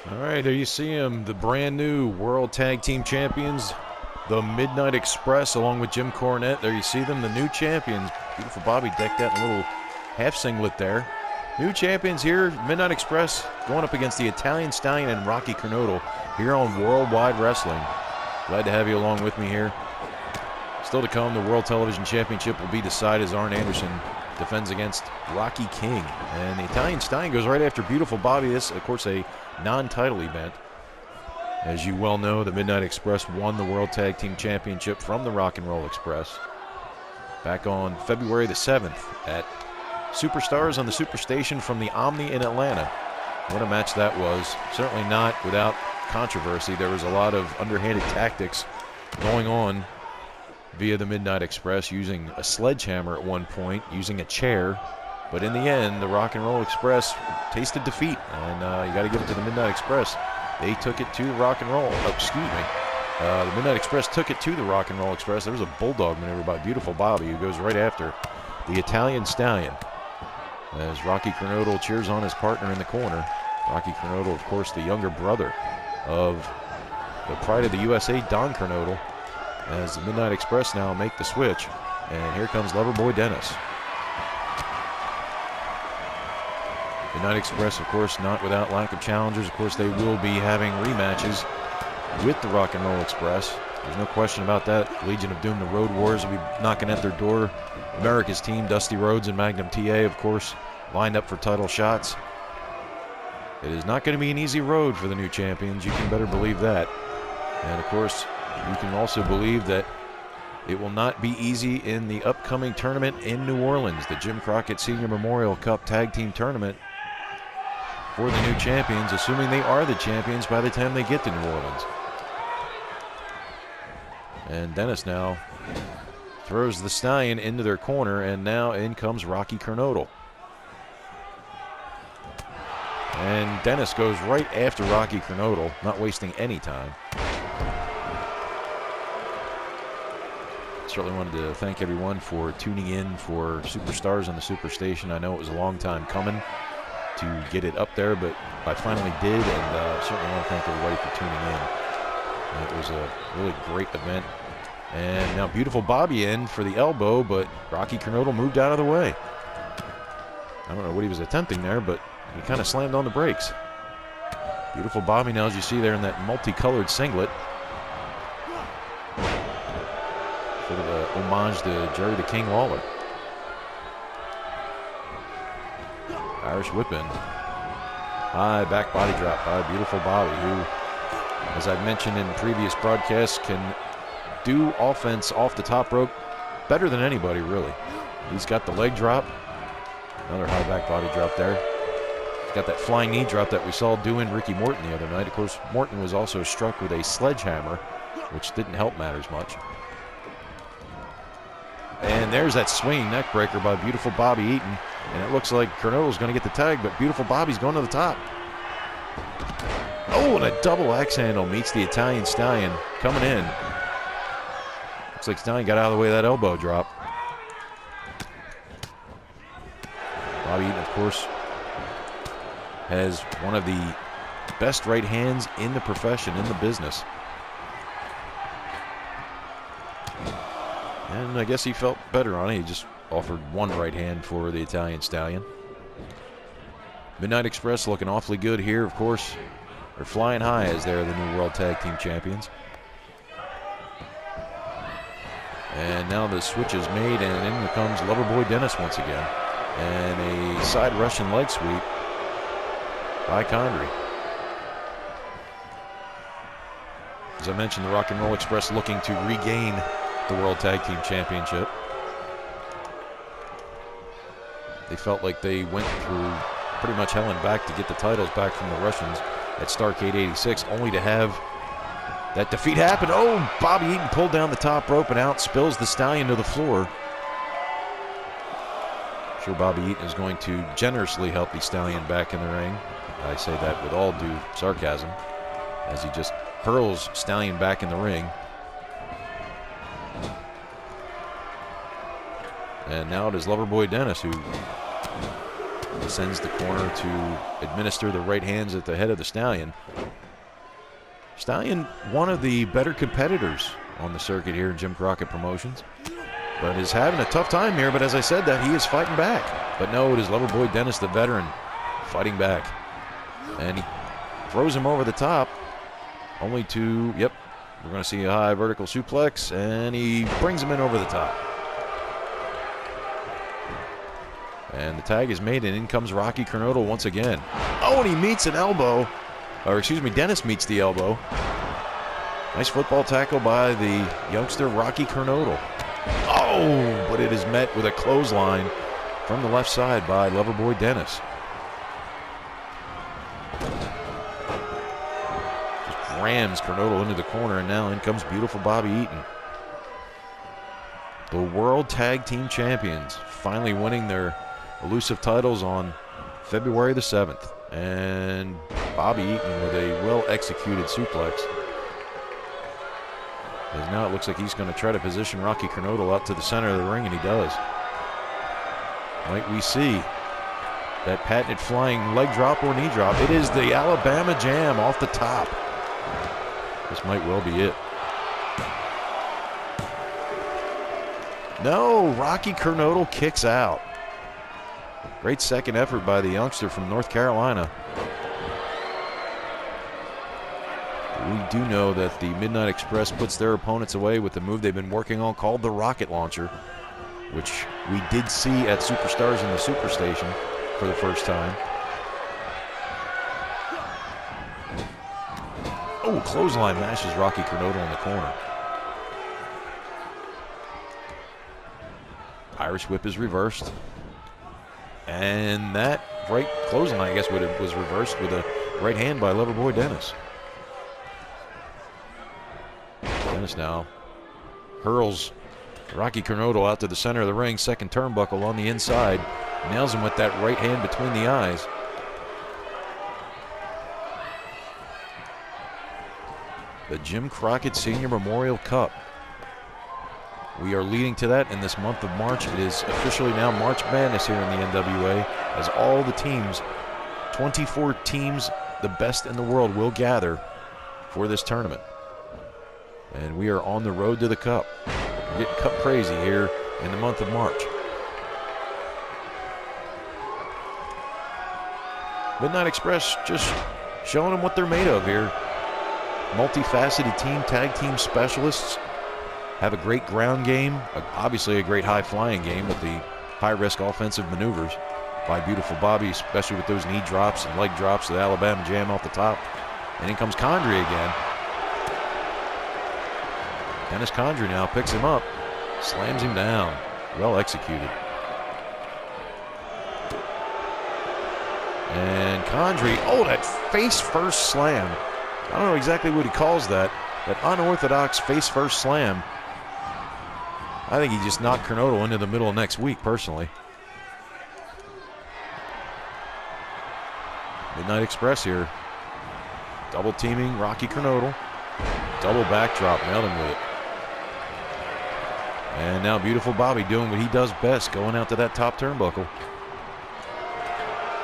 All right, there you see them, the brand new World Tag Team Champions, the Midnight Express, along with Jim Cornette. There you see them, the new champions. Beautiful Bobby decked out in a little half singlet there. New champions here, Midnight Express, going up against the Italian Stallion and Rocky Kernodle here on Worldwide Wrestling. Glad to have you along with me here. Still to come, the World Television Championship will be decided as Arn Anderson defends against Rocky King. And the Italian Stallion goes right after Beautiful Bobby. This, of course, a non-title event. As you well know, the Midnight Express won the World Tag Team Championship from the Rock and Roll Express back on February the 7th at Superstars on the Superstation from the Omni in Atlanta. What a match that was. Certainly not without controversy. There was a lot of underhanded tactics going on via the Midnight Express, using a sledgehammer at one point, using a chair. But in the end, the Rock and Roll Express tasted defeat, and you got to give it to the Midnight Express. They took it to the Rock and Roll. Oh, excuse me. The Midnight Express took it to the Rock and Roll Express. There was a bulldog maneuver by Beautiful Bobby, who goes right after the Italian Stallion. As Rocky Kernodle cheers on his partner in the corner. Rocky Kernodle, of course, the younger brother of the Pride of the USA, Don Kernodle. As the Midnight Express now make the switch. And here comes Loverboy Dennis. Midnight Express, of course, not without lack of challengers. Of course, they will be having rematches with the Rock and Roll Express. There's no question about that. Legion of Doom, the Road Warriors, will be knocking at their door. America's team, Dusty Rhodes and Magnum TA, of course, lined up for title shots. It is not going to be an easy road for the new champions. You can better believe that. And, of course, you can also believe that it will not be easy in the upcoming tournament in New Orleans, the Jim Crockett Senior Memorial Cup Tag Team Tournament for the new champions, assuming they are the champions by the time they get to New Orleans. And Dennis now throws the Stallion into their corner, and now in comes Rocky Kernodle. And Dennis goes right after Rocky Kernodle, not wasting any time. Certainly wanted to thank everyone for tuning in for Superstars on the Superstation. I know it was a long time coming to get it up there, but I finally did, and certainly want to thank everybody for tuning in. And it was a really great event. And now Beautiful Bobby in for the elbow, but Rocky Kernodle moved out of the way. I don't know what he was attempting there, but he kind of slammed on the brakes. Beautiful Bobby now, as you see there in that multicolored singlet. Sort of a homage to Jerry the King Lawler. Irish whip-in. High back body drop by Beautiful Bobby, who, as I've mentioned in previous broadcasts, can do offense off the top rope better than anybody, really. He's got the leg drop. Another high back body drop there. He's got that flying knee drop that we saw doing Ricky Morton the other night. Of course, Morton was also struck with a sledgehammer, which didn't help matters much. And there's that swinging neck breaker by Beautiful Bobby Eaton. And it looks like Kernodle's going to get the tag, but Beautiful Bobby's going to the top. Oh, and a double axe handle meets the Italian Stallion coming in. Looks like Stallion got out of the way of that elbow drop. Bobby Eaton, of course, has one of the best right hands in the profession, in the business. And I guess he felt better on it. He just offered one right hand for the Italian Stallion. Midnight Express looking awfully good here, of course. They're flying high as they're the new World Tag Team Champions. And now the switch is made, and in comes Loverboy Dennis once again. And a side Russian leg sweep by Condrey. As I mentioned, the Rock and Roll Express looking to regain the World Tag Team Championship. They felt like they went through pretty much hell and back to get the titles back from the Russians at Starrcade 86, only to have that defeat happen. Oh, Bobby Eaton pulled down the top rope and out, spills the Stallion to the floor. I'm sure Bobby Eaton is going to generously help the Stallion back in the ring. I say that with all due sarcasm, as he just hurls Stallion back in the ring. And now it is Loverboy Dennis who Sends the corner to administer the right hands at the head of the Stallion. Stallion, one of the better competitors on the circuit here in Jim Crockett Promotions, but is having a tough time here. But as I said, that he is fighting back. But no, it is Loverboy Dennis, the veteran, fighting back. And he throws him over the top, only to, yep, we're going to see a high vertical suplex, and he brings him in over the top. And the tag is made, and in comes Rocky Kernodle once again. Oh, and he meets an elbow. Or excuse me, Dennis meets the elbow. Nice football tackle by the youngster Rocky Kernodle. Oh, but it is met with a clothesline from the left side by Loverboy Dennis. Just rams Kernodle into the corner, and now in comes beautiful Bobby Eaton. The World Tag Team Champions finally winning their elusive titles on February the 7th. And Bobby Eaton with a well-executed suplex. As now it looks like he's going to try to position Rocky Kernodle out to the center of the ring, and he does. Might we see that patented flying leg drop or knee drop? It is the Alabama Jam off the top. This might well be it. No, Rocky Kernodle kicks out. Great second effort by the youngster from North Carolina. We do know that the Midnight Express puts their opponents away with the move they've been working on called the Rocket Launcher, which we did see at Superstars in the Superstation for the first time. Oh, clothesline mashes Rocky Kernodle in the corner. Irish whip is reversed. And that right clothesline, I guess, was reversed with a right hand by Loverboy Dennis. Dennis now hurls Rocky Kernodle out to the center of the ring, second turnbuckle on the inside. Nails him with that right hand between the eyes. The Jim Crockett Senior Memorial Cup. We are leading to that in this month of March. It is officially now March Madness here in the NWA, as all the teams, 24 teams, the best in the world, will gather for this tournament. And we are on the road to the Cup. We're getting Cup crazy here in the month of March. Midnight Express just showing them what they're made of here. Multifaceted team, tag team specialists. Have a great ground game, obviously a great high-flying game with the high-risk offensive maneuvers by beautiful Bobby, especially with those knee drops and leg drops, the Alabama Jam off the top. And in comes Condrey again. Dennis Condrey now picks him up, slams him down. Well executed. And Condrey, oh, that face-first slam. I don't know exactly what he calls that. That unorthodox face-first slam. I think he just knocked Kernodle into the middle of next week, personally. Midnight Express here. Double teaming Rocky Kernodle. Double backdrop, nailed him with it. And now beautiful Bobby doing what he does best, going out to that top turnbuckle.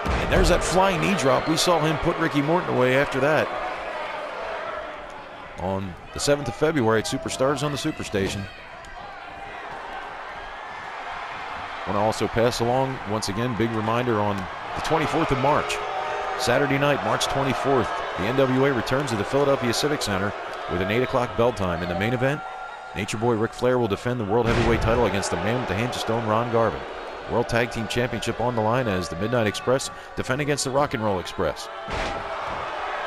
And there's that flying knee drop. We saw him put Ricky Morton away after that. On the 7th of February at Superstars on the Superstation. I want to also pass along, once again, big reminder on the 24th of March. Saturday night, March 24th, the NWA returns to the Philadelphia Civic Center with an 8 o'clock bell time. In the main event, Nature Boy Ric Flair will defend the World Heavyweight title against the man with the hands of stone, Ron Garvin. World Tag Team Championship on the line as the Midnight Express defend against the Rock and Roll Express.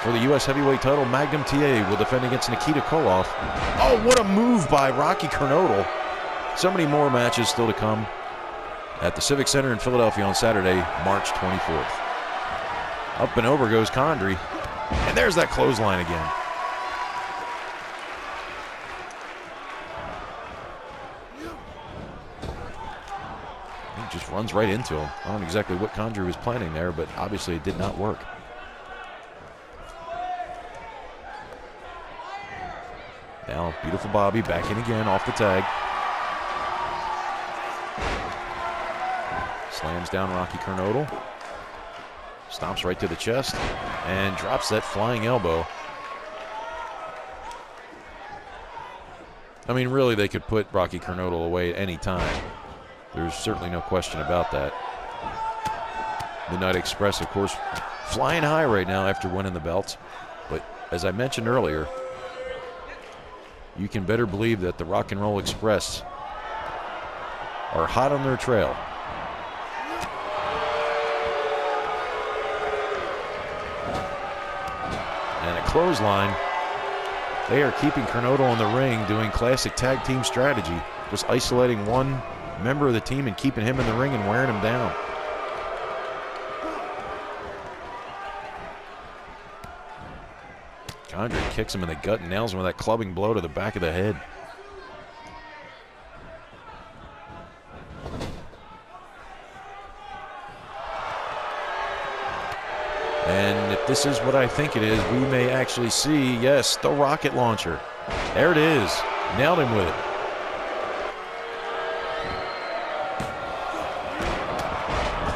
For the U.S. Heavyweight title, Magnum TA will defend against Nikita Koloff. Oh, what a move by Rocky Kernodle. So many more matches still to come at the Civic Center in Philadelphia on Saturday, March 24th. Up and over goes Condrey. And there's that clothesline again. He just runs right into him. I don't know exactly what Condrey was planning there, but obviously it did not work. Now, beautiful Bobby back in again off the tag. Slams down Rocky Kernodle. Stomps right to the chest and drops that flying elbow. I mean, really, they could put Rocky Kernodle away at any time. There's certainly no question about that. Midnight Express, of course, flying high right now after winning the belts. But as I mentioned earlier, you can better believe that the Rock and Roll Express are hot on their trail. And a clothesline. They are keeping Kernodle in the ring, doing classic tag team strategy, just isolating one member of the team and keeping him in the ring and wearing him down. Condrey kicks him in the gut and nails him with that clubbing blow to the back of the head. And if this is what I think it is, we may actually see, yes, the rocket launcher. There it is. Nailed him with it.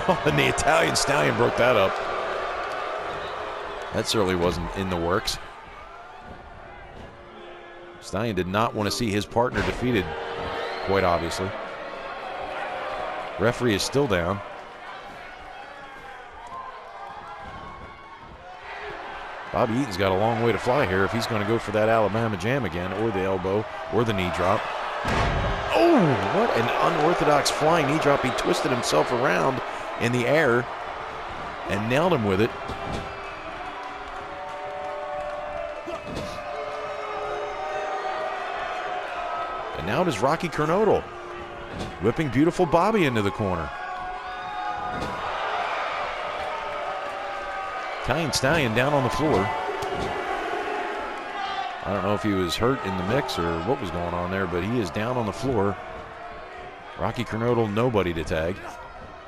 Oh, and the Italian Stallion broke that up. That certainly wasn't in the works. Stallion did not want to see his partner defeated, quite obviously. Referee is still down. Bobby Eaton's got a long way to fly here if he's going to go for that Alabama Jam again, or the elbow, or the knee drop. Oh, what an unorthodox flying knee drop. He twisted himself around in the air and nailed him with it. And now it is Rocky Kernodle whipping beautiful Bobby into the corner. Italian Stallion down on the floor. I don't know if he was hurt in the mix or what was going on there, but he is down on the floor. Rocky Kernodle, nobody to tag.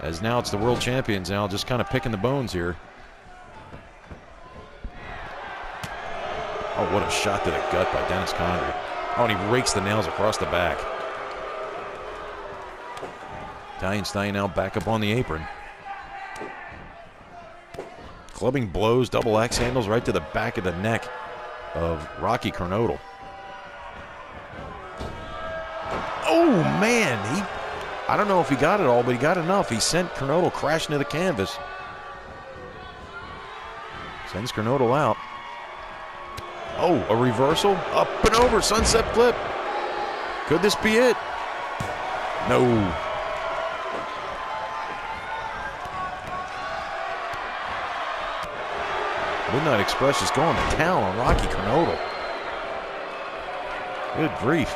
As now it's the world champions now, just kind of picking the bones here. Oh, what a shot to the gut by Dennis Condrey. Oh, and he rakes the nails across the back. Italian Stallion now back up on the apron. Clubbing blows, double axe handles right to the back of the neck of Rocky Kernodle. Oh, man. I don't know if he got it all, but he got enough. He sent Kernodle crashing to the canvas. Sends Kernodle out. Oh, a reversal. Up and over. Sunset flip. Could this be it? No. Midnight Express is going to town on Rocky Kernodle. Good grief.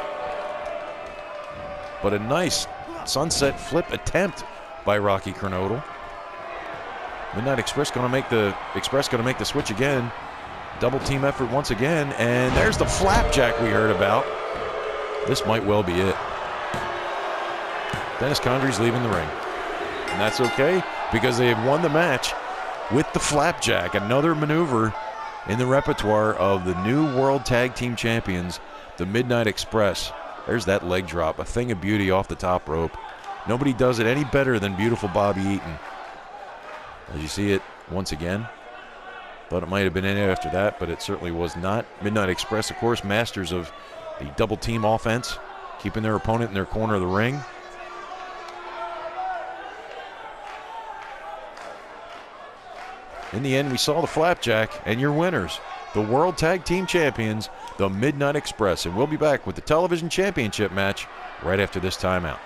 But a nice sunset flip attempt by Rocky Kernodle. Midnight Express going to make the switch again. Double team effort once again, and there's the flapjack we heard about. This might well be it. Dennis Condrey's leaving the ring. And that's okay, because they have won the match with the flapjack, another maneuver in the repertoire of the new World Tag Team Champions, the Midnight Express. There's that leg drop, a thing of beauty off the top rope. Nobody does it any better than beautiful Bobby Eaton. As you see it once again. Thought it might have been in there after that, but it certainly was not. Midnight Express, of course, masters of the double team offense, keeping their opponent in their corner of the ring. In the end, we saw the flapjack, and your winners, the World Tag Team Champions, the Midnight Express. And we'll be back with the Television Championship match right after this timeout.